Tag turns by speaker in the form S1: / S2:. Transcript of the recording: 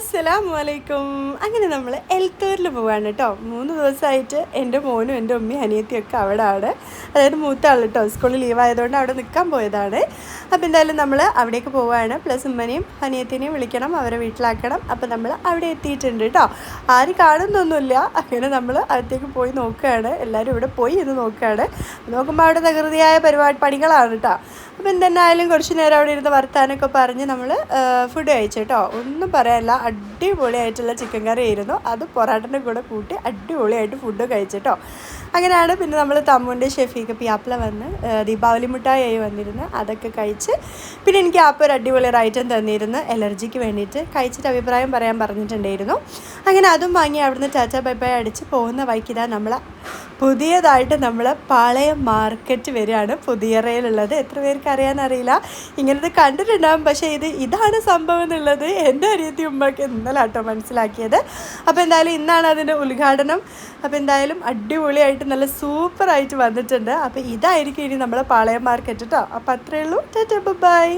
S1: അസ്സലാമലൈക്കും. അങ്ങനെ നമ്മൾ എൽത്തൂരിൽ പോവാണ് കേട്ടോ. 3 ദിവസമായിട്ട് എൻ്റെ മോനും എൻ്റെ ഉമ്മയും അനിയത്തിയൊക്കെ അവിടെ ആണ്. അതായത് മൂത്ത ആൾ കേട്ടോ, സ്കൂളിൽ ലീവായതുകൊണ്ട് അവിടെ നിൽക്കാൻ പോയതാണ്. അപ്പോൾ എന്തായാലും നമ്മൾ അവിടേക്ക് പോവുകയാണ്. പ്ലസ് ഉമ്മനെയും അനിയത്തിനെയും വിളിക്കണം, അവരെ വീട്ടിലാക്കണം. അപ്പോൾ നമ്മൾ അവിടെ എത്തിയിട്ടുണ്ട് കേട്ടോ. ആരും കാണുന്നൊന്നുമില്ല. അങ്ങനെ നമ്മൾ അകത്തേക്ക് പോയി നോക്കുകയാണ്. എല്ലാവരും ഇവിടെ പോയി എന്ന് നോക്കുകയാണ്. നോക്കുമ്പോൾ അവിടെ തകൃതിയായ പണികളാണ് കേട്ടോ. അപ്പോൾ എന്തെന്നായാലും കുറച്ച് നേരം അവിടെ ഇരുന്ന് വർത്താനൊക്കെ പറഞ്ഞ് നമ്മൾ ഫുഡ് കഴിച്ചു കേട്ടോ. ഒന്നും പറയാനില്ല, അടിപൊളിയായിട്ടുള്ള ചിക്കൻ കറി ആയിരുന്നു. അത് പൊറാട്ടൻ്റെ കൂടെ കൂട്ടി അടിപൊളിയായിട്ട് ഫുഡ് കഴിച്ചിട്ടോ. അങ്ങനെയാണ് പിന്നെ നമ്മൾ തമ്മുൻ്റെ ഷെഫീക്ക് പിയാപ്പിള വന്ന് ദീപാവലി മിഠായി വന്നിരുന്നു, അതൊക്കെ കഴിച്ച്. പിന്നെ എനിക്ക് ആപ്പ് ഒരു അടിപൊളി ഒരു ഐറ്റം തന്നിരുന്നു എലർജിക്ക് വേണ്ടിയിട്ട്. കഴിച്ചിട്ട് അഭിപ്രായം പറയാൻ പറഞ്ഞിട്ടുണ്ടായിരുന്നു. അങ്ങനെ അതും വാങ്ങി അവിടുന്ന് ടാറ്റ ബൈ ബൈ അടിച്ച് പോകുന്ന വഴിക്കിതാ നമ്മൾ പുതിയതായിട്ട് നമ്മൾ പാളയം മാർക്കറ്റ് വരികയാണ്, പുതിയറയിലുള്ളത്. എത്ര പേർക്ക് അറിയാനറിയില്ല, ഇങ്ങനത്തെ കണ്ടിട്ടുണ്ടാകും. പക്ഷേ ഇതാണ് സംഭവം എന്നുള്ളത് എൻ്റെ അനിയത്തി ഉമ്മക്ക് ഇന്നലെ കേട്ടോ മനസ്സിലാക്കിയത്. അപ്പോൾ എന്തായാലും ഇന്നാണ് അതിൻ്റെ ഉദ്ഘാടനം. അപ്പോൾ എന്തായാലും അടിപൊളിയായിട്ട് നല്ല സൂപ്പറായിട്ട് വന്നിട്ടുണ്ട്. അപ്പോൾ ഇതായിരിക്കും ഇനി നമ്മളെ പാളയം മാർക്കറ്റ് കേട്ടോ. അപ്പോൾ അത്രയേ ഉള്ളൂ. ടാറ്റ ബൈ.